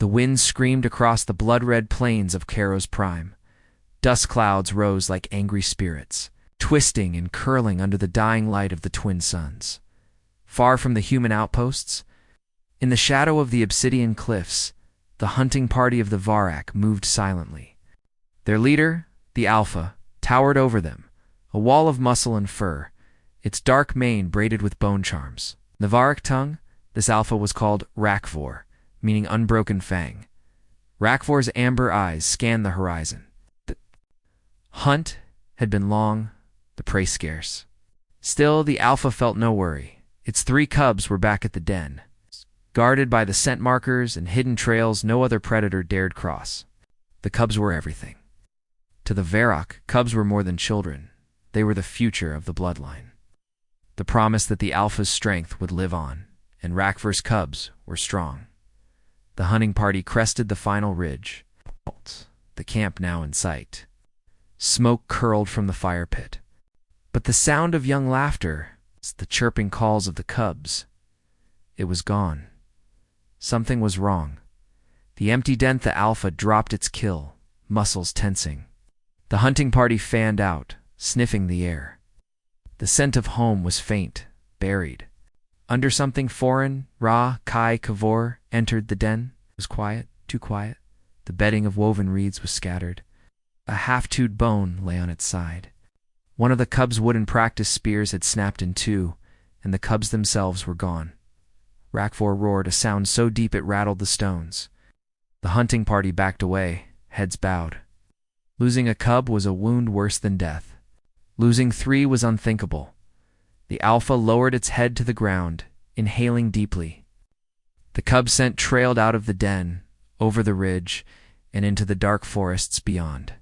The wind screamed across the blood-red plains of Kharros Prime. Dust clouds rose like angry spirits, twisting and curling under the dying light of the twin suns. Far from the human outposts, in the shadow of the obsidian cliffs, the hunting party of the Varrak moved silently. Their leader, the Alpha, towered over them, a wall of muscle and fur, its dark mane braided with bone charms. In the Varrak tongue, this Alpha was called Rakk-Vorr, meaning unbroken fang. Rakk-Vorr's amber eyes scanned the horizon. The hunt had been long, the prey scarce. Still, the Alpha felt no worry. Its 3 cubs were back at the den, guarded by the scent markers and hidden trails no other predator dared cross. The cubs were everything. To the Varrak, cubs were more than children. They were the future of the bloodline. The promise that the Alpha's strength would live on, and Rakk-Vorr's cubs were strong. The hunting party crested the final ridge, the camp now in sight. Smoke curled from the fire pit. But the sound of young laughter, the chirping calls of the cubs, it was gone. Something was wrong. The empty den, the Alpha dropped its kill, muscles tensing. The hunting party fanned out, sniffing the air. The scent of home was faint, buried. Under something foreign, Rakk-Vorr entered the den. It was quiet, too quiet. The bedding of woven reeds was scattered. A half-chewed bone lay on its side. One of the cubs' wooden practice spears had snapped in 2, and the cubs themselves were gone. Rakk-Vorr roared, a sound so deep it rattled the stones. The hunting party backed away, heads bowed. Losing a cub was a wound worse than death. Losing 3 was unthinkable. The Alpha lowered its head to the ground, inhaling deeply. The cub scent trailed out of the den, over the ridge, and into the dark forests beyond.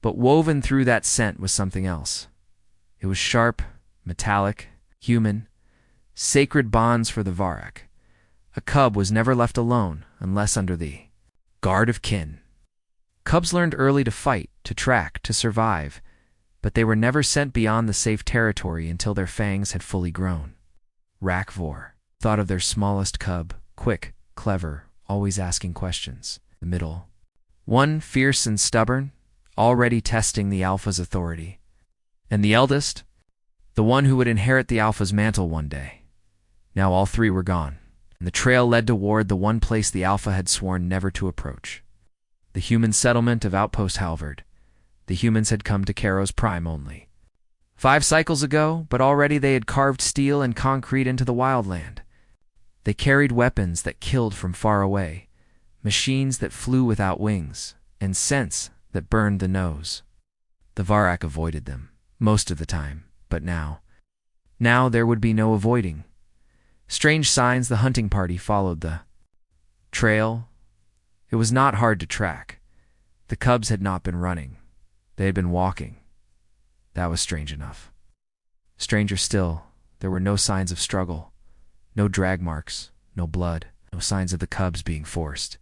But woven through that scent was something else. It was sharp, metallic, human, sacred bonds for the Varrak. A cub was never left alone unless under the guard of kin. Cubs learned early to fight, to track, to survive, but they were never sent beyond the safe territory until their fangs had fully grown. Rakk-Vorr thought of their smallest cub, quick, clever, always asking questions. The middle, one fierce and stubborn, already testing the Alpha's authority. And the eldest, the one who would inherit the Alpha's mantle one day. Now all 3 were gone, and the trail led toward the one place the Alpha had sworn never to approach. The human settlement of Outpost Halvard. The humans had come to Kharros Prime only 5 cycles ago, but already they had carved steel and concrete into the wildland. They carried weapons that killed from far away, machines that flew without wings, and scents that burned the nose. The Varrak avoided them, most of the time, but now there would be no avoiding. Strange signs, the hunting party followed the trail. It was not hard to track. The cubs had not been running. They had been walking. That was strange enough. Stranger still, there were no signs of struggle, no drag marks, no blood, no signs of the cubs being forced.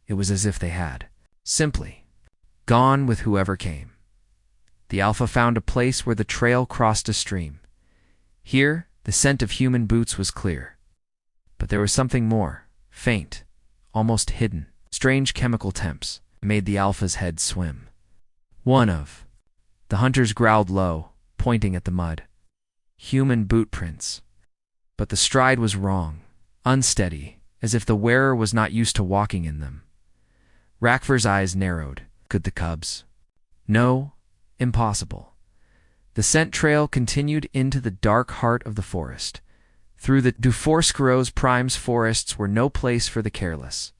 It was as if they had simply gone with whoever came. The Alpha found a place where the trail crossed a stream. Here, the scent of human boots was clear. But there was something more, faint, almost hidden. Strange chemical temps made the Alpha's head swim. The hunters growled low, pointing at the mud. Human boot prints. But the stride was wrong, unsteady, as if the wearer was not used to walking in them. Rakk-Vorr's eyes narrowed. Could the cubs? No, impossible. The scent trail continued into the dark heart of the forest. Through the Kharros Prime's forests were no place for the careless.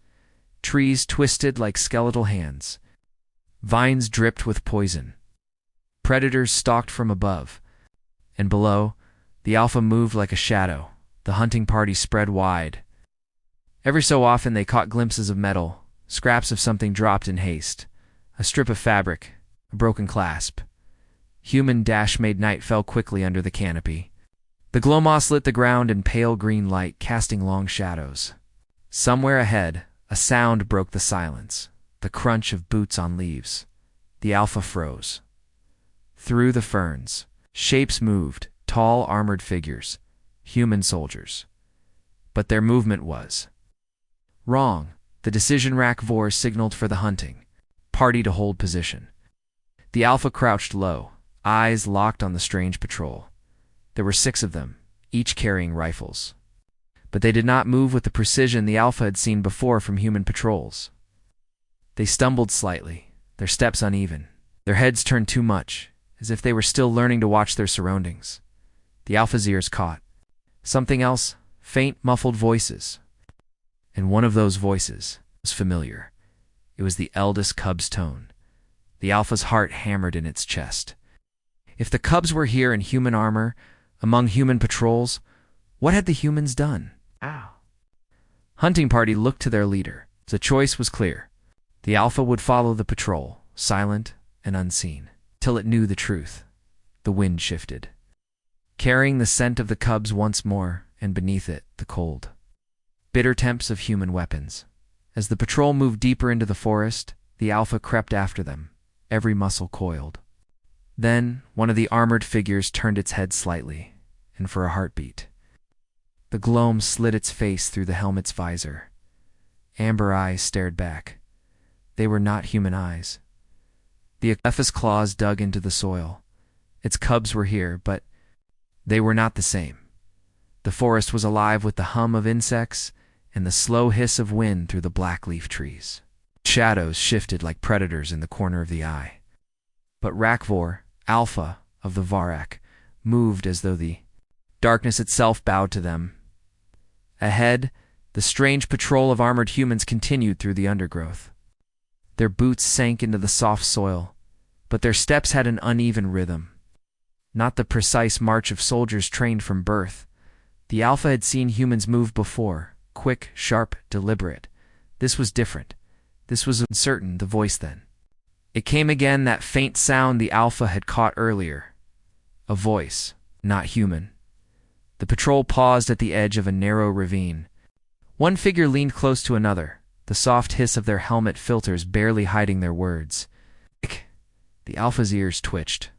Trees twisted like skeletal hands. Vines dripped with poison. Predators stalked from above. And below, the Alpha moved like a shadow. The hunting party spread wide. Every so often they caught glimpses of metal, scraps of something dropped in haste. A strip of fabric, a broken clasp. Human dash-made night fell quickly under the canopy. The glow moss lit the ground in pale green light, casting long shadows. Somewhere ahead, a sound broke the silence, the crunch of boots on leaves. The Alpha froze. Through the ferns, shapes moved, tall armored figures, human soldiers. But their movement was wrong. The decision Rakk-Vorr signaled for the hunting party to hold position. The Alpha crouched low, eyes locked on the strange patrol. There were 6 of them, each carrying rifles. But they did not move with the precision the Alpha had seen before from human patrols. They stumbled slightly, their steps uneven, their heads turned too much, as if they were still learning to watch their surroundings. The Alpha's ears caught something else, faint, muffled voices. And one of those voices was familiar. It was the eldest cub's tone. The Alpha's heart hammered in its chest. If the cubs were here in human armor, among human patrols, what had the humans done? Ow. Hunting party looked to their leader. The choice was clear. The Alpha would follow the patrol, silent and unseen, till it knew the truth. The wind shifted, carrying the scent of the cubs once more, and beneath it, the cold, bitter temps of human weapons. As the patrol moved deeper into the forest, the Alpha crept after them, every muscle coiled. Then, one of the armored figures turned its head slightly, and for a heartbeat. The gloam slid its face through the helmet's visor. Amber eyes stared back. They were not human eyes. The Alpha's claws dug into the soil. Its cubs were here, but they were not the same. The forest was alive with the hum of insects and the slow hiss of wind through the black leaf trees. Shadows shifted like predators in the corner of the eye. But Rakk-Vorr, Alpha of the Varrak, moved as though the darkness itself bowed to them. Ahead, the strange patrol of armored humans continued through the undergrowth. Their boots sank into the soft soil, but their steps had an uneven rhythm. Not the precise march of soldiers trained from birth. The Alpha had seen humans move before, quick, sharp, deliberate. This was different. This was uncertain, the voice then. It came again, that faint sound the Alpha had caught earlier. A voice, not human. The patrol paused at the edge of a narrow ravine. One figure leaned close to another, the soft hiss of their helmet filters barely hiding their words. The Alpha's ears twitched.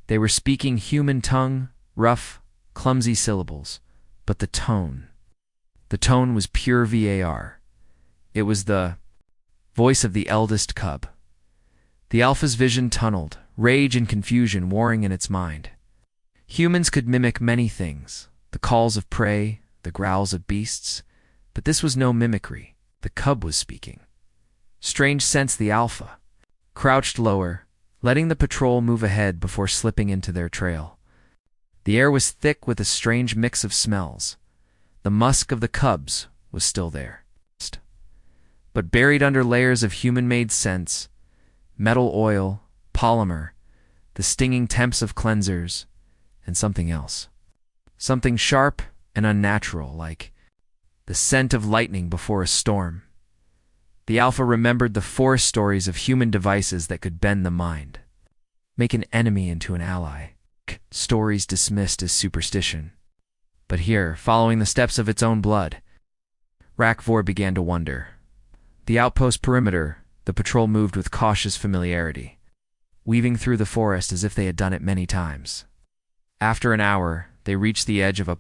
They were speaking human tongue, rough, clumsy syllables, but the tone was pure VAR. It was the voice of the eldest cub. The Alpha's vision tunneled, rage and confusion warring in its mind. Humans could mimic many things, the calls of prey, the growls of beasts, but this was no mimicry. The cub was speaking. Strange sense the Alpha crouched lower, letting the patrol move ahead before slipping into their trail. The air was thick with a strange mix of smells. The musk of the cubs was still there, but buried under layers of human-made scents, metal oil, polymer, the stinging temps of cleansers, and something else. Something sharp and unnatural, like the scent of lightning before a storm. The Alpha remembered the forest stories of human devices that could bend the mind, make an enemy into an ally. Stories dismissed as superstition. But here, following the steps of its own blood, Rakk-Vorr began to wonder. The outpost perimeter, the patrol moved with cautious familiarity, weaving through the forest as if they had done it many times. After an hour, they reached the edge of a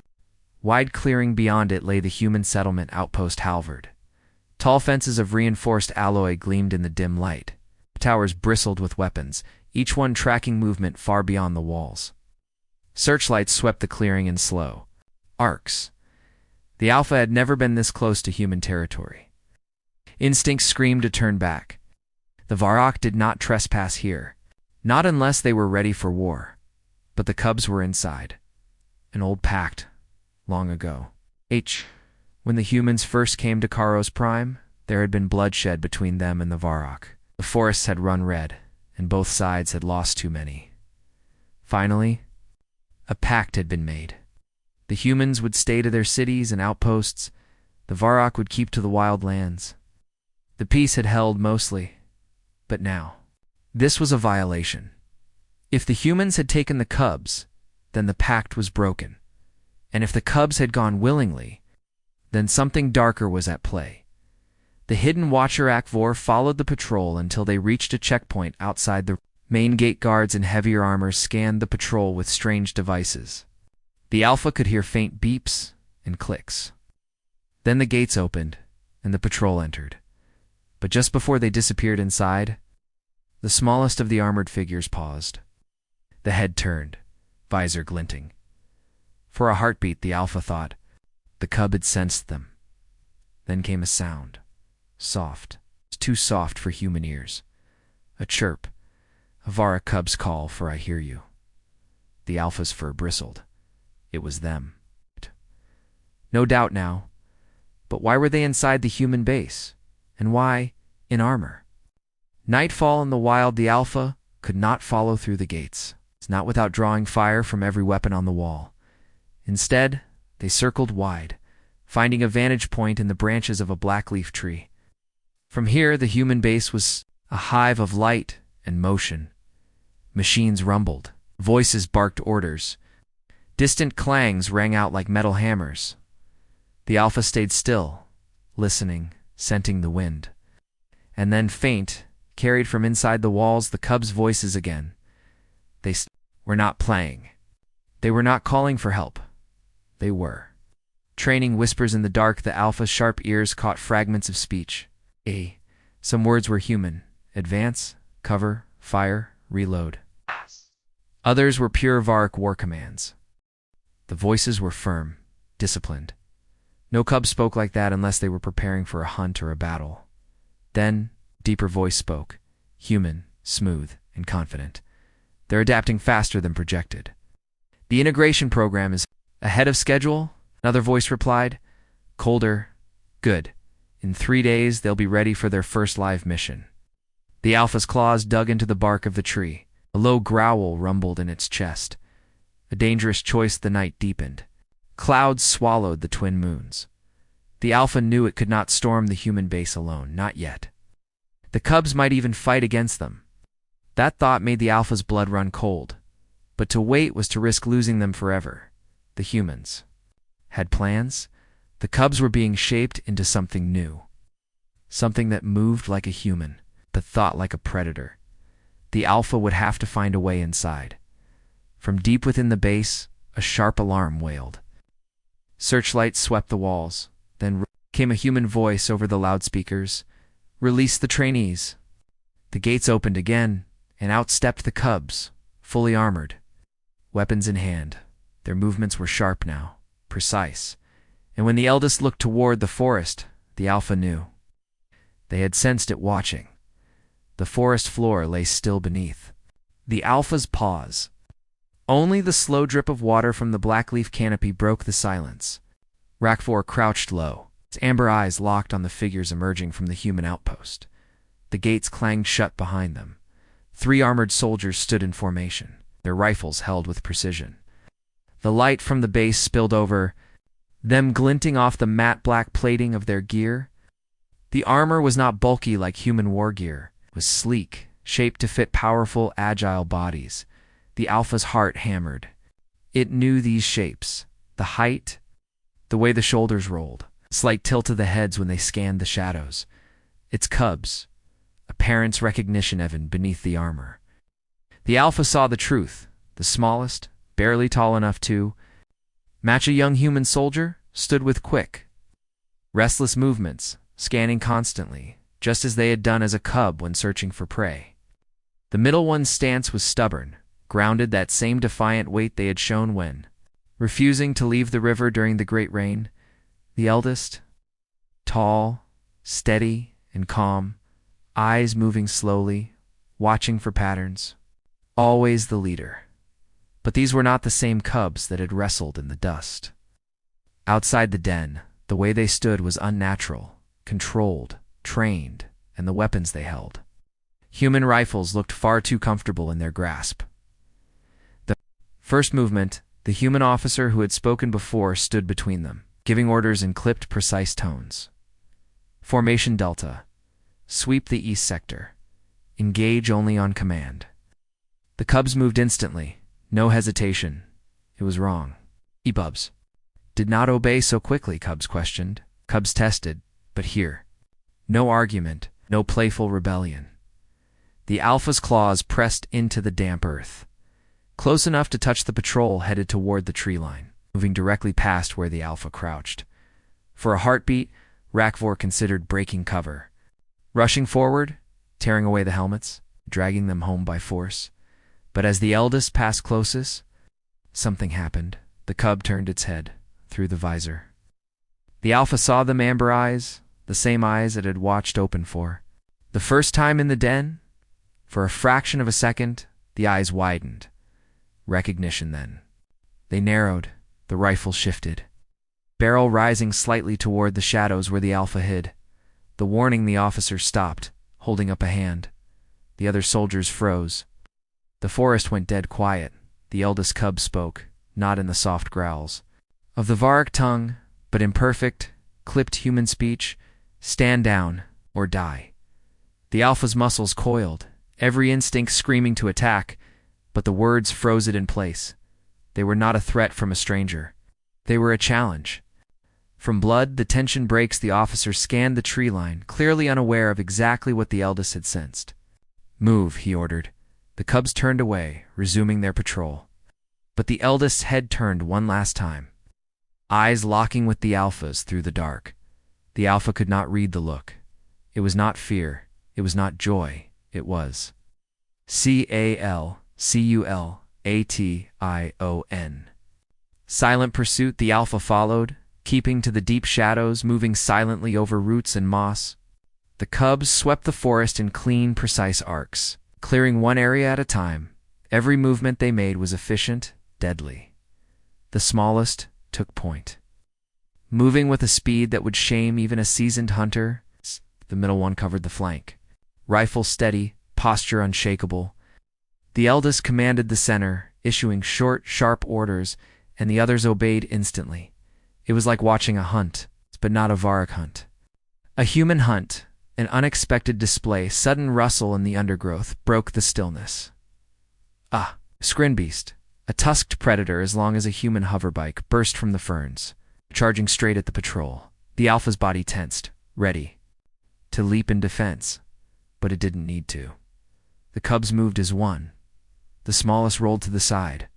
wide clearing. Beyond it lay the human settlement outpost Halvard. Tall fences of reinforced alloy gleamed in the dim light. Towers bristled with weapons, each one tracking movement far beyond the walls. Searchlights swept the clearing in slow arcs. The Alpha had never been this close to human territory. Instinct screamed to turn back. The Varrak did not trespass here, not unless they were ready for war. But the cubs were inside. An old pact, long ago. When the humans first came to Kharros Prime, there had been bloodshed between them and the Varrak. The forests had run red, and both sides had lost too many. Finally, a pact had been made. The humans would stay to their cities and outposts. The Varrak would keep to the wild lands. The peace had held mostly, but now, this was a violation. If the humans had taken the cubs, then the pact was broken. And if the cubs had gone willingly, then something darker was at play. The hidden watcher Rakk-Vorr followed the patrol until they reached a checkpoint outside the main gate. Guards in heavier armor scanned the patrol with strange devices. The Alpha could hear faint beeps and clicks. Then the gates opened, and the patrol entered. But just before they disappeared inside, the smallest of the armored figures paused. The head turned, visor glinting. For a heartbeat, the Alpha thought the cub had sensed them. Then came a sound, soft, too soft for human ears. A chirp, a Vara cub's call for "I hear you." The Alpha's fur bristled. It was them. No doubt now. But why were they inside the human base? And why in armor? Nightfall in the wild, the Alpha could not follow through the gates, not without drawing fire from every weapon on the wall. Instead, they circled wide, finding a vantage point in the branches of a blackleaf tree. From here, the human base was a hive of light and motion. Machines rumbled, voices barked orders. Distant clangs rang out like metal hammers. The Alpha stayed still, listening, scenting the wind. And then, faint, carried from inside the walls, the cub's voices again. They were not playing. They were not calling for help. They were. Training whispers in the dark, the Alpha's sharp ears caught fragments of speech. Some words were human. Advance, cover, fire, reload. Others were pure Varric war commands. The voices were firm, disciplined. No cub spoke like that unless they were preparing for a hunt or a battle. Then, deeper voice spoke, human, smooth, and confident. They're adapting faster than projected. The integration program is ahead of schedule, another voice replied. Colder. Good. In 3 days, they'll be ready for their first live mission. The Alpha's claws dug into the bark of the tree. A low growl rumbled in its chest. A dangerous choice. The night deepened. Clouds swallowed the twin moons. The Alpha knew it could not storm the human base alone, not yet. The cubs might even fight against them. That thought made the Alpha's blood run cold. But to wait was to risk losing them forever. The humans had plans. The cubs were being shaped into something new. Something that moved like a human, but thought like a predator. The Alpha would have to find a way inside. From deep within the base, a sharp alarm wailed. Searchlights swept the walls. Then came a human voice over the loudspeakers. Release the trainees. The gates opened again, and out stepped the cubs, fully armored, weapons in hand. Their movements were sharp now, precise. And when the eldest looked toward the forest, the Alpha knew. They had sensed it watching. The forest floor lay still beneath. The Alpha's pause. Only the slow drip of water from the blackleaf canopy broke the silence. Rakk-Vorr crouched low, its amber eyes locked on the figures emerging from the human outpost. The gates clanged shut behind them. 3 armored soldiers stood in formation, their rifles held with precision. The light from the base spilled over, them glinting off the matte black plating of their gear. The armor was not bulky like human war gear. It was sleek, shaped to fit powerful, agile bodies. The Alpha's heart hammered. It knew these shapes. The height, the way the shoulders rolled, slight tilt of the heads when they scanned the shadows. Its cubs, a parent's recognition even beneath the armor. The Alpha saw the truth. The smallest, barely tall enough to match a young human soldier, stood with quick, restless movements, scanning constantly, just as they had done as a cub when searching for prey. The middle one's stance was stubborn, grounded, that same defiant weight they had shown when refusing to leave the river during the great rain. The eldest, tall, steady, and calm, eyes moving slowly, watching for patterns. Always the leader. But these were not the same cubs that had wrestled in the dust. Outside the den, the way they stood was unnatural, controlled, trained, and the weapons they held. Human rifles looked far too comfortable in their grasp. The first movement, the human officer who had spoken before stood between them, giving orders in clipped, precise tones. Formation Delta. Sweep the east sector. Engage only on command. The cubs moved instantly. No hesitation. It was wrong. Ebubs. Did not obey so quickly, Cubs questioned. Cubs tested, but here. No argument, no playful rebellion. The Alpha's claws pressed into the damp earth. Close enough to touch the patrol headed toward the tree line, moving directly past where the Alpha crouched. For a heartbeat, Rakk-Vorr considered breaking cover. rushing forward, tearing away the helmets, dragging them home by force. But as the eldest passed closest, something happened. The cub turned its head through the visor. The alpha saw them amber eyes, the same eyes it had watched open for. The first time in the den, for a fraction of a second, the eyes widened. Recognition then. They narrowed, the rifle shifted, barrel rising slightly toward the shadows where the alpha hid. The warning, the officer stopped, holding up a hand. The other soldiers froze. The forest went dead quiet. The eldest cub spoke, not in the soft growls of the Varric tongue, but imperfect, clipped human speech. Stand down, or die. The alpha's muscles coiled, every instinct screaming to attack, but the words froze it in place. They were not a threat from a stranger. They were a challenge. From blood, the tension breaks. The officer scanned the tree line, clearly unaware of exactly what the eldest had sensed. Move, he ordered. The cubs turned away, resuming their patrol. But the eldest's head turned one last time, eyes locking with the alpha's through the dark. The alpha could not read the look. It was not fear. It was not joy. It was calculation. Silent pursuit. The alpha followed, keeping to the deep shadows, moving silently over roots and moss. The cubs swept the forest in clean, precise arcs, clearing one area at a time. Every movement they made was efficient, deadly. The smallest took point, moving with a speed that would shame even a seasoned hunter. The middle one covered the flank, rifle steady, posture unshakable. The eldest commanded the center, issuing short, sharp orders, and the others obeyed instantly. It was like watching a hunt, but not a Varric hunt. A human hunt, an unexpected display. Sudden rustle in the undergrowth broke the stillness. Ah, Skrinbeast, a tusked predator as long as a human hoverbike, burst from the ferns, charging straight at the patrol. The alpha's body tensed, ready to leap in defense, but it didn't need to. The cubs moved as one. The smallest rolled to the side,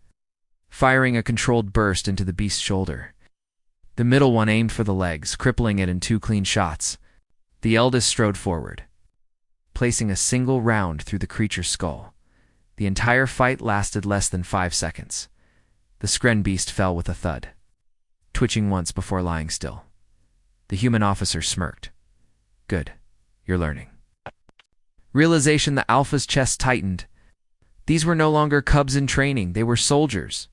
firing a controlled burst into the beast's shoulder. The middle one aimed for the legs, crippling it in 2 clean shots. The eldest strode forward, placing a single round through the creature's skull. The entire fight lasted less than 5 seconds. The Skrinbeast fell with a thud, twitching once before lying still. The human officer smirked. Good, you're learning. Realization. The alpha's chest tightened. These were no longer cubs in training. They were soldiers.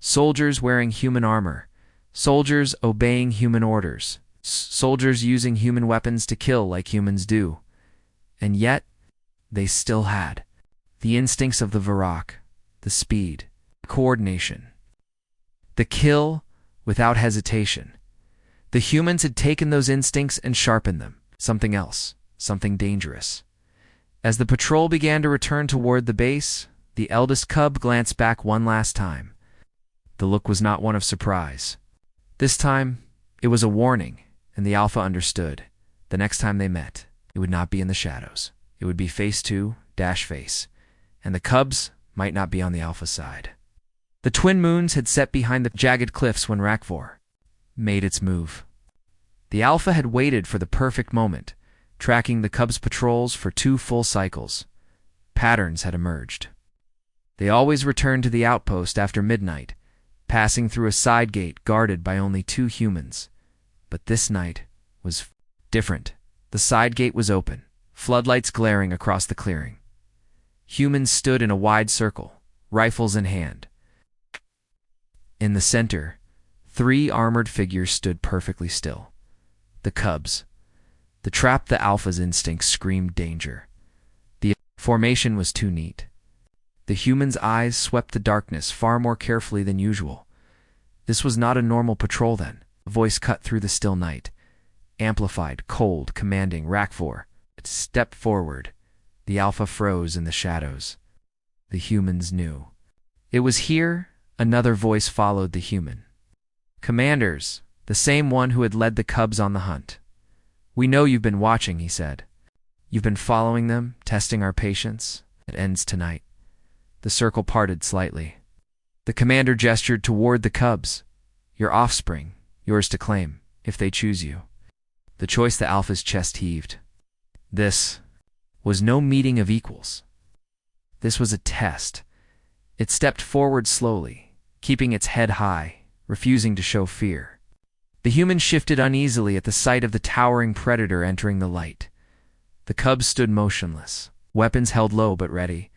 Soldiers wearing human armor. Soldiers obeying human orders. Soldiers using human weapons to kill like humans do. And yet, they still had the instincts of the Varrock, the speed, coordination. The kill without hesitation. The humans had taken those instincts and sharpened them. Something else, something dangerous. As the patrol began to return toward the base, the eldest cub glanced back one last time. The look was not one of surprise. This time, it was a warning, and the alpha understood. The next time they met, it would not be in the shadows. It would be face to face, and the cubs might not be on the alpha side. The twin moons had set behind the jagged cliffs when Rakk-Vorr made its move. The alpha had waited for the perfect moment, tracking the cubs' patrols for 2 full cycles. Patterns had emerged. They always returned to the outpost after midnight, passing through a side gate guarded by only 2 humans. But this night was different. The side gate was open, floodlights glaring across the clearing. Humans stood in a wide circle, rifles in hand. In the center, 3 armored figures stood perfectly still. The cubs. The trap. The alpha's instincts screamed danger. The formation was too neat. The human's eyes swept the darkness far more carefully than usual. This was not a normal patrol then. A voice cut through the still night, amplified, cold, commanding. Rakk-Vorr, step forward. The alpha froze in the shadows. The humans knew. It was here. Another voice followed the human. Commanders, the same one who had led the cubs on the hunt. We know you've been watching, he said. You've been following them, testing our patience. It ends tonight. The circle parted slightly. The commander gestured toward the cubs. Your offspring, yours to claim, if they choose you. The choice. The alpha's chest heaved. This was no meeting of equals. This was a test. It stepped forward slowly, keeping its head high, refusing to show fear. The human shifted uneasily at the sight of the towering predator entering the light. The cubs stood motionless, weapons held low but ready.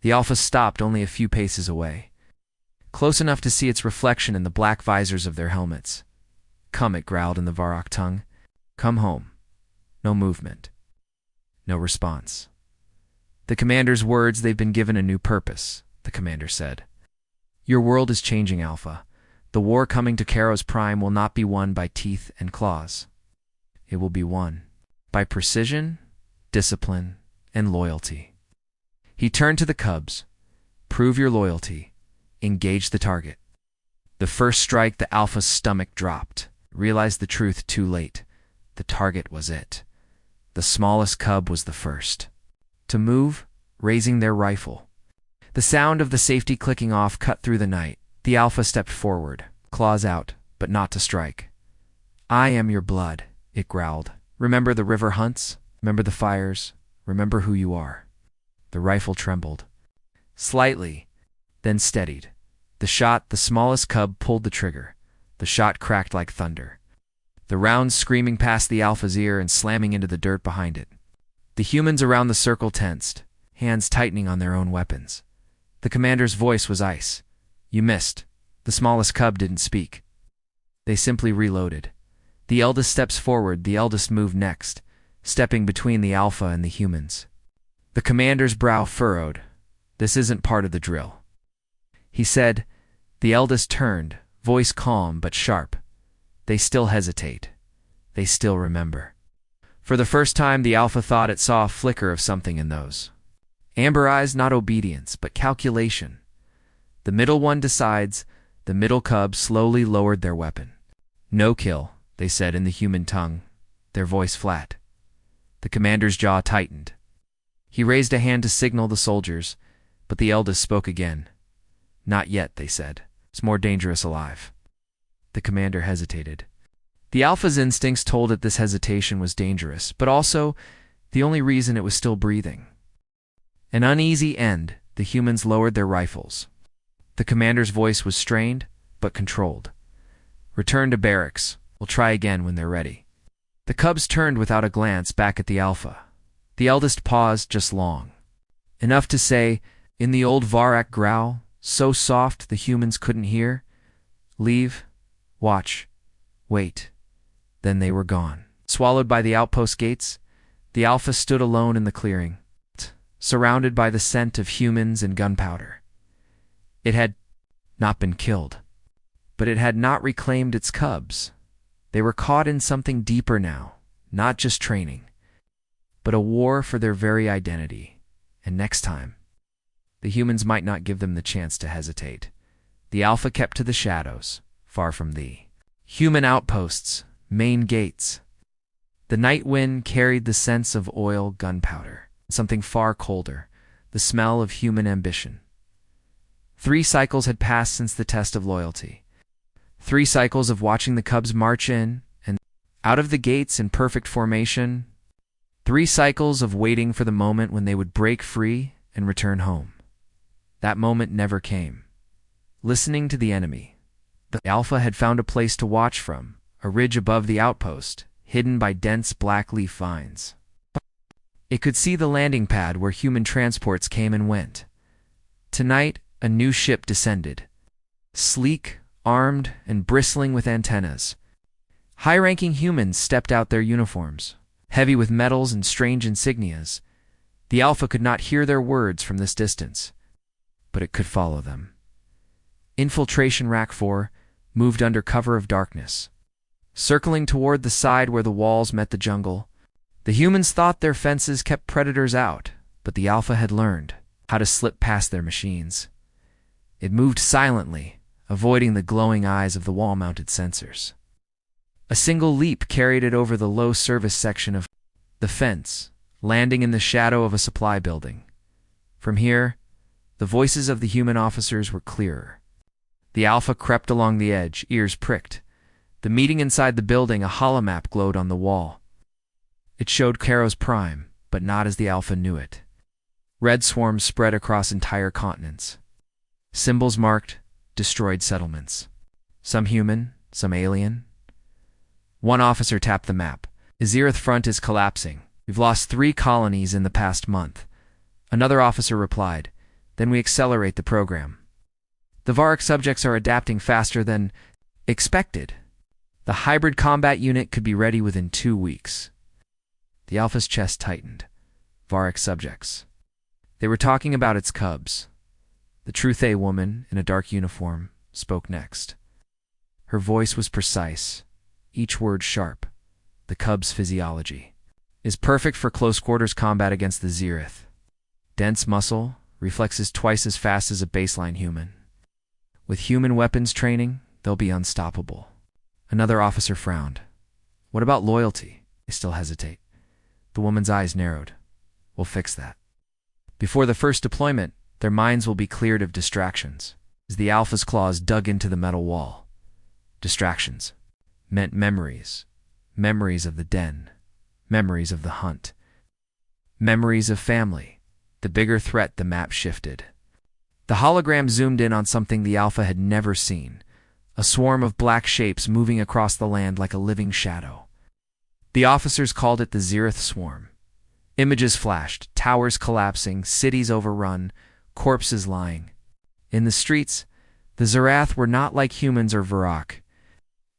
The alpha stopped only a few paces away, close enough to see its reflection in the black visors of their helmets. "Come," it growled in the Varrock tongue. "Come home." No movement. No response. "The commander's words, they've been given a new purpose," the commander said. "Your world is changing, Alpha. The war coming to Kharros Prime will not be won by teeth and claws. It will be won by precision, discipline, and loyalty." He turned to the cubs. "Prove your loyalty. Engage the target." The first strike, the Alpha's stomach dropped. Realized the truth too late. The target was it. The smallest cub was the first to move, raising their rifle. The sound of the safety clicking off cut through the night. The Alpha stepped forward, claws out, but not to strike. "I am your blood," it growled. "Remember the river hunts? Remember the fires? Remember who you are." The rifle trembled slightly, then steadied. The smallest cub pulled the trigger. The shot cracked like thunder, the round screaming past the Alpha's ear and slamming into the dirt behind it. The humans around the circle tensed, hands tightening on their own weapons. The commander's voice was ice. "You missed." The smallest cub didn't speak. They simply reloaded. The eldest steps forward, the eldest moved next, stepping between the Alpha and the humans. The commander's brow furrowed. "This isn't part of the drill," he said. The eldest turned, voice calm but sharp. "They still hesitate. They still remember." For the first time, the Alpha thought it saw a flicker of something in those amber eyes, not obedience, but calculation. "The middle one decides." The middle cub slowly lowered their weapon. "No kill," they said in the human tongue, their voice flat. The commander's jaw tightened. He raised a hand to signal the soldiers, but the eldest spoke again. "Not yet," they said. "It's more dangerous alive." The commander hesitated. The Alpha's instincts told it this hesitation was dangerous, but also the only reason it was still breathing. An uneasy end, the humans lowered their rifles. The commander's voice was strained, but controlled. "Return to barracks. We'll try again when they're ready." The cubs turned without a glance back at the Alpha. The eldest paused just long, enough to say, in the old Varrock growl, so soft the humans couldn't hear, "Leave, watch, wait." Then they were gone. Swallowed by the outpost gates, the Alpha stood alone in the clearing, surrounded by the scent of humans and gunpowder. It had not been killed, but it had not reclaimed its cubs. They were caught in something deeper now, not just training, but a war for their very identity. And next time, the humans might not give them the chance to hesitate. The Alpha kept to the shadows, far from the human outposts, main gates. The night wind carried the sense of oil, gunpowder, something far colder, the smell of human ambition. 3 cycles had passed since the test of loyalty. 3 cycles of watching the cubs march in and out of the gates in perfect formation. 3 cycles of waiting for the moment when they would break free and return home. That moment never came. Listening to the enemy, the Alpha had found a place to watch from, a ridge above the outpost, hidden by dense black leaf vines. It could see the landing pad where human transports came and went. Tonight, a new ship descended, sleek, armed, and bristling with antennas. High-ranking humans stepped out their uniforms, heavy with medals and strange insignias. The Alpha could not hear their words from this distance, but it could follow them. Infiltration Rakk-Vorr moved under cover of darkness, circling toward the side where the walls met the jungle. The humans thought their fences kept predators out, but the Alpha had learned how to slip past their machines. It moved silently, avoiding the glowing eyes of the wall-mounted sensors. A single leap carried it over the low service section of the fence, landing in the shadow of a supply building. From here, the voices of the human officers were clearer. The Alpha crept along the edge, ears pricked. The meeting inside the building, a holomap glowed on the wall. It showed Kharros Prime, but not as the Alpha knew it. Red swarms spread across entire continents. Symbols marked destroyed settlements. Some human, some alien. One officer tapped the map. The Zerath front is collapsing. We've lost 3 colonies in the past month. Another officer replied, then we accelerate the program. The Varric subjects are adapting faster than expected. The hybrid combat unit could be ready within 2 weeks. The Alpha's chest tightened. Varric subjects. They were talking about its cubs. The Truthe woman in a dark uniform spoke next. Her voice was precise, each word sharp. The cub's physiology is perfect for close-quarters combat against the Zerath. Dense muscle, reflexes twice as fast as a baseline human. With human weapons training, they'll be unstoppable. Another officer frowned. What about loyalty? They still hesitate. The woman's eyes narrowed. We'll fix that. Before the first deployment, their minds will be cleared of distractions. As the Alpha's claws dug into the metal wall. Distractions meant memories. Memories of the den. Memories of the hunt. Memories of family. The bigger threat, the map shifted. The hologram zoomed in on something the Alpha had never seen. A swarm of black shapes moving across the land like a living shadow. The officers called it the Zerath Swarm. Images flashed, towers collapsing, cities overrun, corpses lying. In the streets, the Zerath were not like humans or Varrock.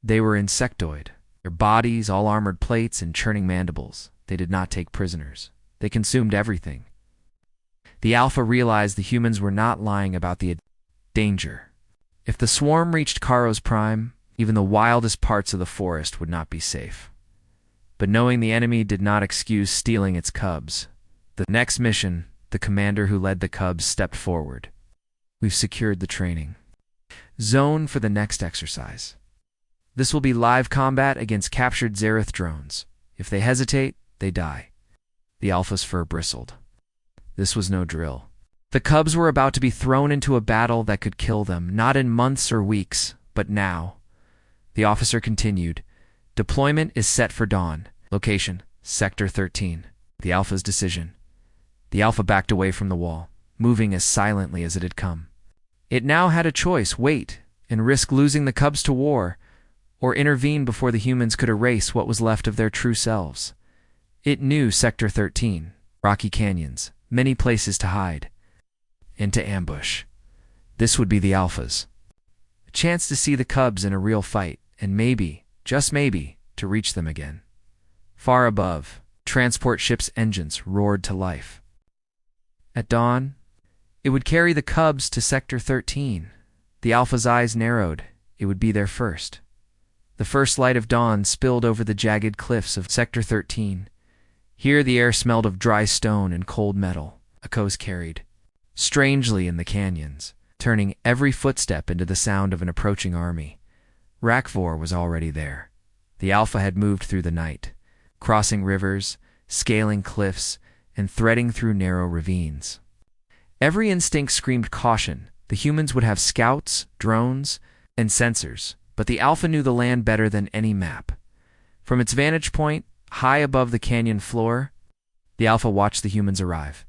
They were insectoid. Their bodies, all armored plates and churning mandibles. They did not take prisoners. They consumed everything. The Alpha realized the humans were not lying about the danger. If the swarm reached Kharros Prime, even the wildest parts of the forest would not be safe. But knowing the enemy did not excuse stealing its cubs. The next mission, the commander who led the cubs stepped forward. We've secured the training zone for the next exercise. This will be live combat against captured Zerath drones. If they hesitate, they die. The Alpha's fur bristled. This was no drill. The cubs were about to be thrown into a battle that could kill them, not in months or weeks, but now. The officer continued. Deployment is set for dawn. Location, Sector 13. The Alpha's decision. The Alpha backed away from the wall, moving as silently as it had come. It now had a choice: wait and risk losing the cubs to war, or intervene before the humans could erase what was left of their true selves. It knew Sector 13, rocky canyons, many places to hide, and to ambush. This would be the Alpha's. A chance to see the cubs in a real fight, and maybe, just maybe, to reach them again. Far above, transport ships' engines roared to life. At dawn, it would carry the cubs to Sector 13. The Alpha's eyes narrowed. It would be there first. The first light of dawn spilled over the jagged cliffs of Sector 13. Here the air smelled of dry stone and cold metal. Echoes carried strangely in the canyons, turning every footstep into the sound of an approaching army. Rakk-Vorr was already there. The Alpha had moved through the night, crossing rivers, scaling cliffs, and threading through narrow ravines. Every instinct screamed caution. The humans would have scouts, drones, and sensors, but the Alpha knew the land better than any map. From its vantage point, high above the canyon floor, the Alpha watched the humans arrive.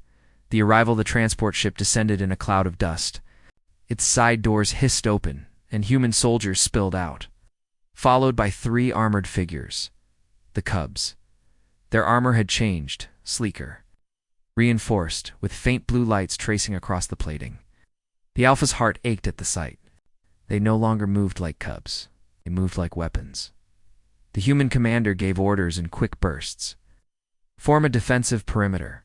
The arrival of the transport ship descended in a cloud of dust. Its side doors hissed open, and human soldiers spilled out, followed by 3 armored figures. The cubs. Their armor had changed, sleeker, reinforced, with faint blue lights tracing across the plating. The Alpha's heart ached at the sight. They no longer moved like cubs. They moved like weapons. The human commander gave orders in quick bursts. Form a defensive perimeter.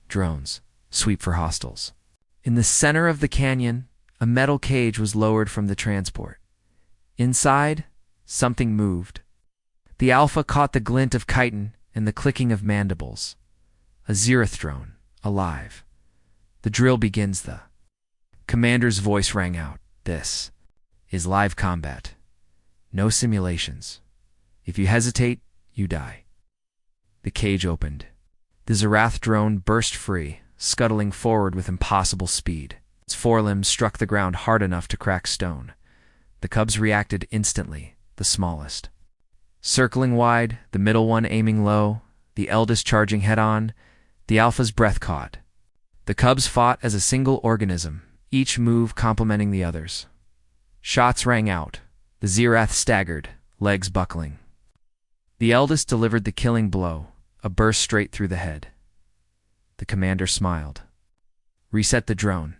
Drones, sweep for hostiles. In the center of the canyon, a metal cage was lowered from the transport. Inside, something moved. The Alpha caught the glint of chitin and the clicking of mandibles. A Zerath drone, alive. The drill begins. The commander's voice rang out. This is live combat. No simulations. If you hesitate, you die. The cage opened. The Zerath drone burst free, scuttling forward with impossible speed. Its forelimbs struck the ground hard enough to crack stone. The cubs reacted instantly, the smallest circling wide, the middle one aiming low. the eldest charging head-on, the alpha's breath caught. The cubs fought as a single organism, each move complementing the others. Shots rang out. The Zerath staggered, legs buckling. The eldest delivered the killing blow, a burst straight through the head. The commander smiled. Reset the drone.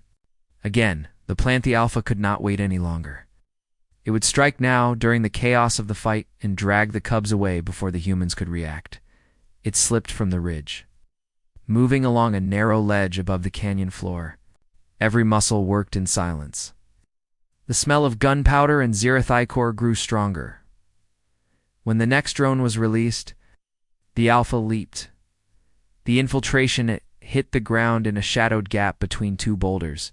Again, the Planthy Alpha could not wait any longer. It would strike now during the chaos of the fight and drag the cubs away before the humans could react. It slipped from the ridge, moving along a narrow ledge above the canyon floor. Every muscle worked in silence. The smell of gunpowder and Zerath ichor grew stronger. When the next drone was released, the Alpha leaped. The infiltration hit the ground in a shadowed gap between two boulders,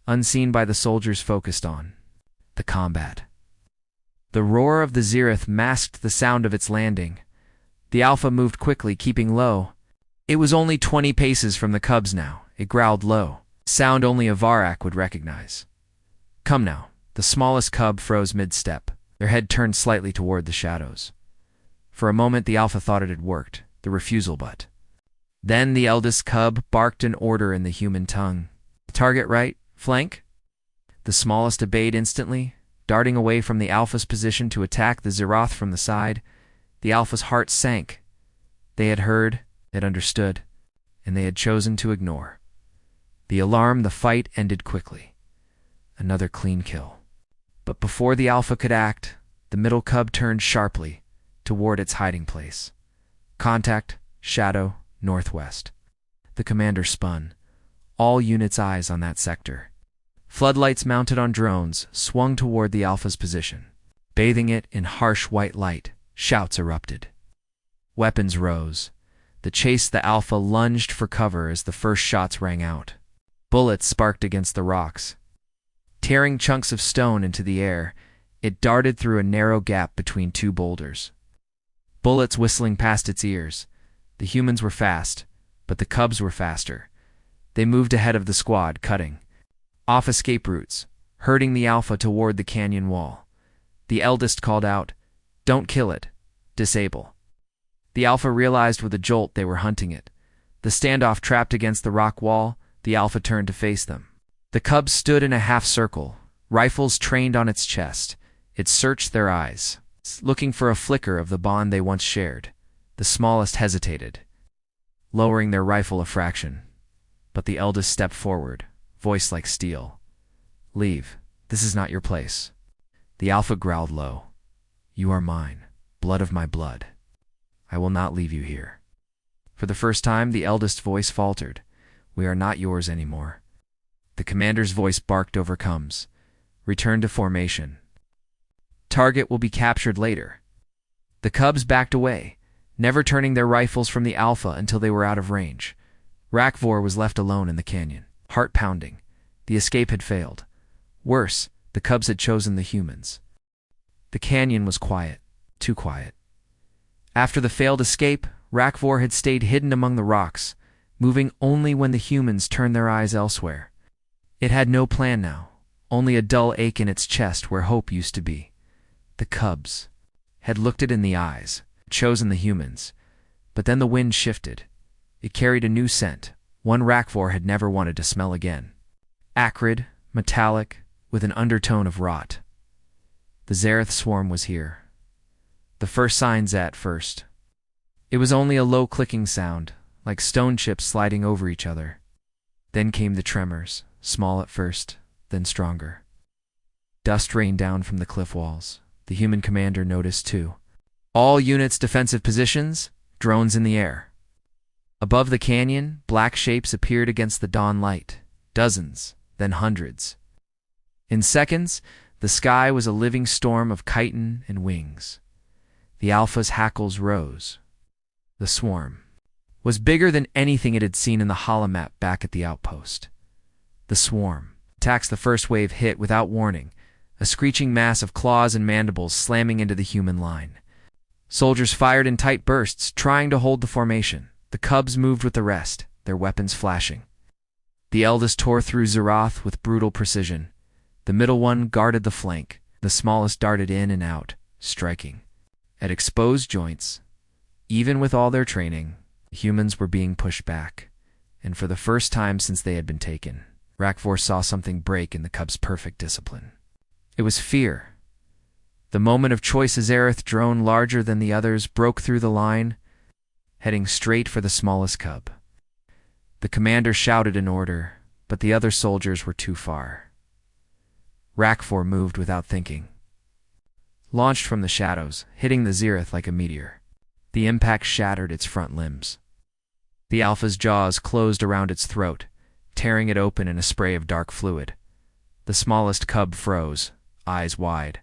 unseen by the soldiers focused on the combat. The roar of the Zerath masked the sound of its landing. The Alpha moved quickly, keeping low. It was only 20 paces from the cubs now. It growled low, sound only a Varak would recognize. Come now. The smallest cub froze mid-step, their head turned slightly toward the shadows. For a moment the Alpha thought it had worked, the refusal but. Then the eldest cub barked an order in the human tongue. Target right, flank. The smallest obeyed instantly, darting away from the Alpha's position to attack the Zerath from the side. The Alpha's heart sank. They had heard, had understood, and they had chosen to ignore. The alarm, the fight ended quickly. Another clean kill. But before the Alpha could act, the middle cub turned sharply toward its hiding place. Contact, shadow, northwest. The commander spun, all units' eyes on that sector. Floodlights mounted on drones swung toward the Alpha's position. Bathing it in harsh white light, shouts erupted. Weapons rose. The Alpha lunged for cover as the first shots rang out. Bullets sparked against the rocks. Tearing chunks of stone into the air, it darted through a narrow gap between two boulders. Bullets whistling past its ears. The humans were fast, but the cubs were faster. They moved ahead of the squad, cutting off escape routes, herding the Alpha toward the canyon wall. The eldest called out, "Don't kill it. Disable." The Alpha realized with a jolt they were hunting it. The standoff trapped against the rock wall, the Alpha turned to face them. The cubs stood in a half circle, rifles trained on its chest. It searched their eyes, looking for a flicker of the bond they once shared. The smallest hesitated, lowering their rifle a fraction. But the eldest stepped forward, voice like steel. "Leave. This is not your place." The Alpha growled low. "You are mine, blood of my blood. I will not leave you here." For the first time, the eldest voice faltered. "We are not yours anymore." The commander's voice barked over comes. "Return to formation. Target will be captured later." The cubs backed away, never turning their rifles from the Alpha until they were out of range. Rakk-Vorr was left alone in the canyon, heart pounding. The escape had failed. Worse, the cubs had chosen the humans. The canyon was quiet, too quiet. After the failed escape, Rakk-Vorr had stayed hidden among the rocks, moving only when the humans turned their eyes elsewhere. It had no plan now, only a dull ache in its chest where hope used to be. The cubs had looked it in the eyes, chosen the humans. But then the wind shifted. It carried a new scent, one Rakk-Vorr had never wanted to smell again. Acrid, metallic, with an undertone of rot. The Zerath Swarm was here. The first signs at first. It was only a low clicking sound, like stone chips sliding over each other. Then came the tremors, small at first, then stronger. Dust rained down from the cliff walls. The human commander noticed too. All units defensive positions, drones in the air. Above the canyon, black shapes appeared against the dawn light. Dozens, then hundreds. In seconds, the sky was a living storm of chitin and wings. The Alpha's hackles rose. The swarm was bigger than anything it had seen in the holomap back at the outpost. The swarm attacks the first wave hit without warning, a screeching mass of claws and mandibles slamming into the human line. Soldiers fired in tight bursts, trying to hold the formation. The cubs moved with the rest, their weapons flashing. The eldest tore through Zerath with brutal precision. The middle one guarded the flank. The smallest darted in and out, striking at exposed joints. Even with all their training, Humans were being pushed back, and for the first time since they had been taken, Rakk-Vorr saw something break in the cub's perfect discipline. It was fear. The moment of choice, a Zerath drone larger than the others broke through the line, heading straight for the smallest cub. The commander shouted an order, but the other soldiers were too far. Rakk-Vorr moved without thinking. Launched from the shadows, hitting the Zerath like a meteor. The impact shattered its front limbs. The Alpha's jaws closed around its throat, tearing it open in a spray of dark fluid. The smallest cub froze, eyes wide.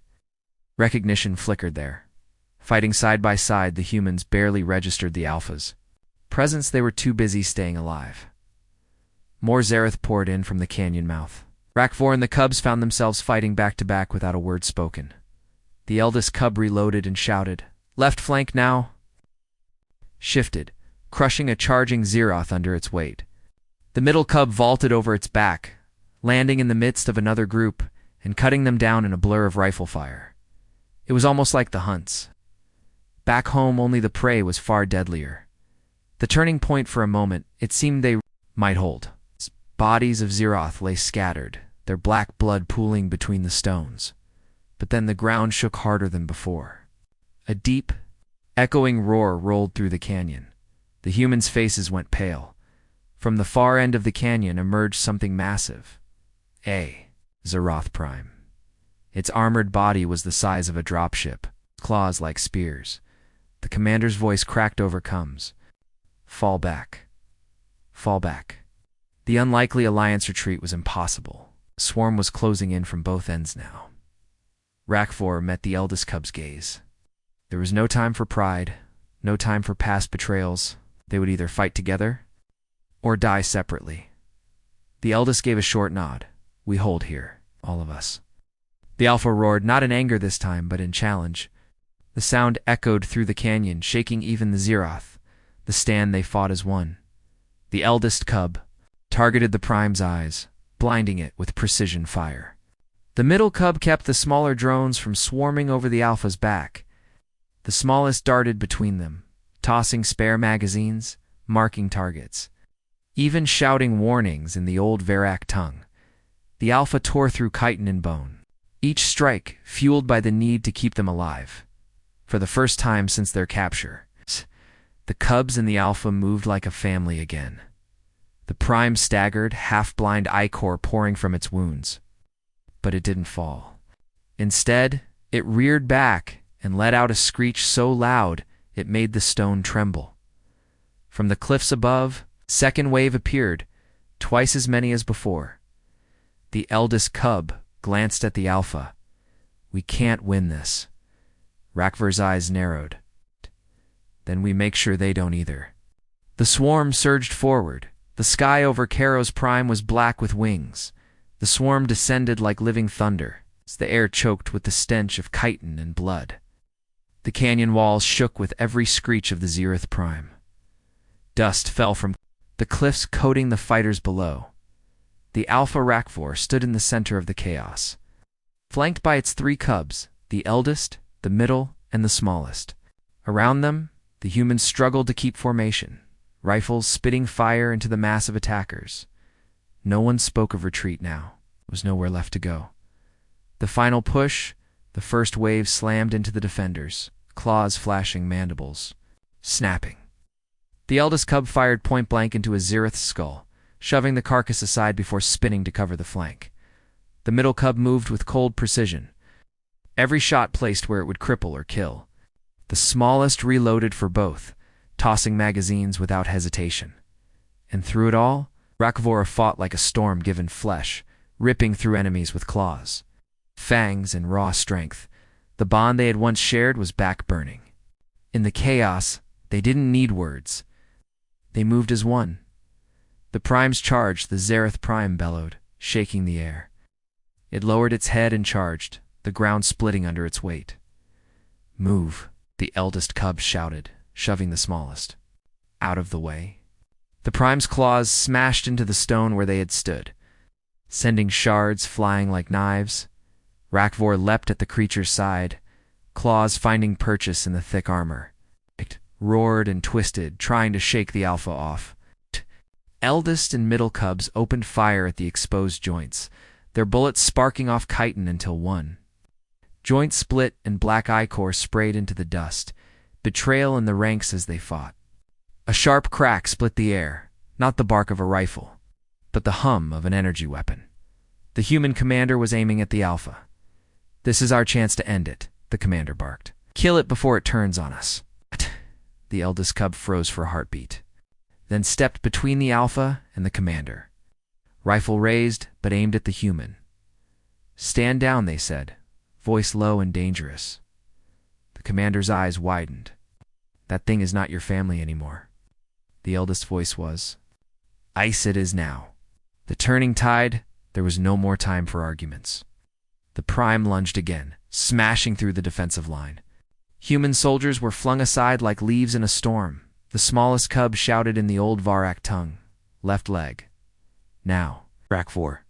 Recognition flickered there. Fighting side by side, the humans barely registered the Alpha's presence. They were too busy staying alive. More Zerath poured in from the canyon mouth. Rakk-Vorr and the cubs found themselves fighting back to back without a word spoken. The eldest cub reloaded and shouted, "Left flank now!" Shifted, crushing a charging Zerath under its weight. The middle cub vaulted over its back, landing in the midst of another group and cutting them down in a blur of rifle fire. It was almost like the hunts. Back home, only the prey was far deadlier. The turning point for a moment, it seemed they might hold. Bodies of Zerath lay scattered, their black blood pooling between the stones. But then the ground shook harder than before. A deep, echoing roar rolled through the canyon. The humans' faces went pale. From the far end of the canyon emerged something massive. A Zerath Prime. Its armored body was the size of a dropship, claws like spears. The commander's voice cracked over comes. Fall back. Fall back. The unlikely Alliance retreat was impossible. The swarm was closing in from both ends now. Rakk-Vorr met the eldest cub's gaze. There was no time for pride, no time for past betrayals. They would either fight together or die separately. The eldest gave a short nod. We hold here, all of us. The Alpha roared, not in anger this time, but in challenge. The sound echoed through the canyon, shaking even the Zerath. The stand they fought as one. The eldest cub targeted the Prime's eyes, blinding it with precision fire. The middle cub kept the smaller drones from swarming over the Alpha's back. The smallest darted between them, tossing spare magazines, marking targets, even shouting warnings in the old Varak tongue. The Alpha tore through chitin and bone, each strike fueled by the need to keep them alive. For the first time since their capture, the cubs and the Alpha moved like a family again. The Prime staggered, half-blind ichor pouring from its wounds. But it didn't fall. Instead, it reared back and let out a screech so loud it made the stone tremble. From the cliffs above, second wave appeared, twice as many as before. The eldest cub glanced at the Alpha. We can't win this. Rakk-Vorr's eyes narrowed. Then we make sure they don't either. The swarm surged forward. The sky over Kharros Prime was black with wings. The swarm descended like living thunder, as the air choked with the stench of chitin and blood. The canyon walls shook with every screech of the Zerath Prime. Dust fell from the cliffs, coating the fighters below. The Alpha Rakk-Vorr stood in the center of the chaos, flanked by its three cubs, the eldest, the middle, and the smallest. Around them, the humans struggled to keep formation, rifles spitting fire into the mass of attackers. No one spoke of retreat now. There was nowhere left to go. The final push, the first wave slammed into the defenders, claws flashing, mandibles snapping. The eldest cub fired point-blank into a Zerath's skull, shoving the carcass aside before spinning to cover the flank. The middle cub moved with cold precision, every shot placed where it would cripple or kill. The smallest reloaded for both, tossing magazines without hesitation. And through it all, Rakk-Vorr fought like a storm-given flesh, ripping through enemies with claws, fangs, and raw strength. The bond they had once shared was back-burning. In the chaos, they didn't need words. They moved as one. The Primes charged, the Zerath Prime bellowed, shaking the air. It lowered its head and charged, the ground splitting under its weight. Move, the eldest cub shouted, shoving the smallest out of the way. The Prime's claws smashed into the stone where they had stood, sending shards flying like knives. Rakk-Vorr leapt at the creature's side, claws finding purchase in the thick armor. roared and twisted, trying to shake the alpha off. Eldest and middle cubs opened fire at the exposed joints, their bullets sparking off chitin until one joint split and black ichor sprayed into the dust, betrayal in the ranks as they fought. A sharp crack split the air, not the bark of a rifle, but the hum of an energy weapon. The human commander was aiming at the alpha. "This is our chance to end it," the commander barked. "Kill it before it turns on us." The eldest cub froze for a heartbeat, then stepped between the alpha and the commander. Rifle raised, but aimed at the human. "Stand down," they said, voice low and dangerous. The commander's eyes widened. "That thing is not your family anymore." The eldest voice was. "Ice it is now." The turning tide, there was no more time for arguments. The Prime lunged again, smashing through the defensive line. Human soldiers were flung aside like leaves in a storm. The smallest cub shouted in the old Varak tongue, "Left leg." "Now." Rakk-Vorr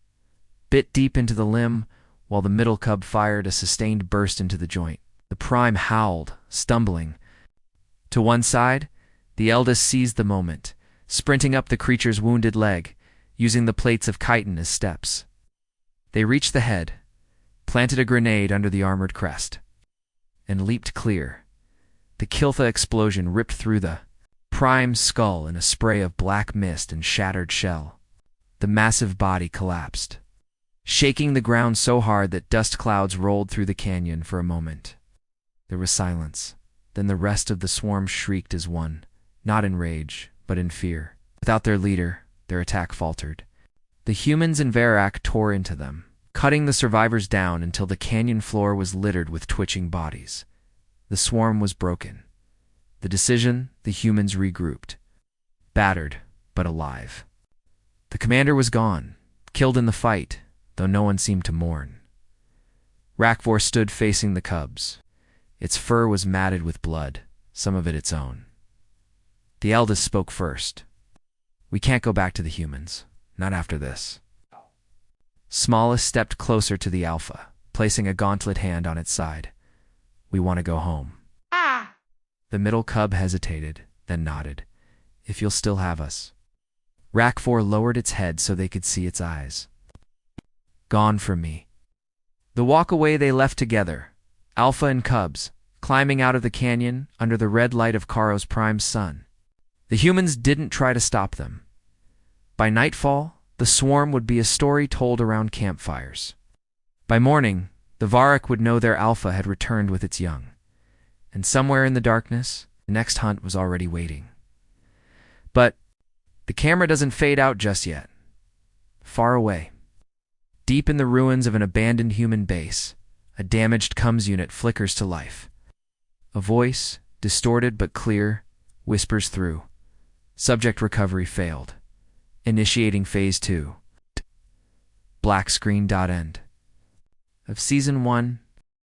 bit deep into the limb, while the middle cub fired a sustained burst into the joint. The Prime howled, stumbling. To one side, the eldest seized the moment, sprinting up the creature's wounded leg, using the plates of chitin as steps. They reached the head, planted a grenade under the armored crest, and leaped clear. The Kiltha explosion ripped through the Prime's skull in a spray of black mist and shattered shell. The massive body collapsed, shaking the ground so hard that dust clouds rolled through the canyon for a moment. There was silence. Then the rest of the swarm shrieked as one, not in rage, but in fear. Without their leader, their attack faltered. The humans in Varak tore into them, cutting the survivors down until the canyon floor was littered with twitching bodies. The swarm was broken. The decision, the humans regrouped. Battered, but alive. The commander was gone, killed in the fight, though no one seemed to mourn. Rakk-Vorr stood facing the cubs. Its fur was matted with blood, some of it its own. The eldest spoke first. "We can't go back to the humans, not after this." Smallest stepped closer to the alpha, placing a gauntlet hand on its side. "We want to go home." The middle cub hesitated, then nodded. "If you'll still have us." Rakk-Vorr lowered its head so they could see its eyes. "Gone from me." The walk away they left together, alpha and cubs, climbing out of the canyon under the red light of Kharros Prime's sun. The humans didn't try to stop them. By nightfall, the swarm would be a story told around campfires. By morning, the Varak would know their alpha had returned with its young. And somewhere in the darkness, the next hunt was already waiting. But the camera doesn't fade out just yet. Far away, deep in the ruins of an abandoned human base, a damaged comms unit flickers to life. A voice, distorted but clear, whispers through. Subject recovery failed. Initiating phase 2. Black screen. End. Of Season 1,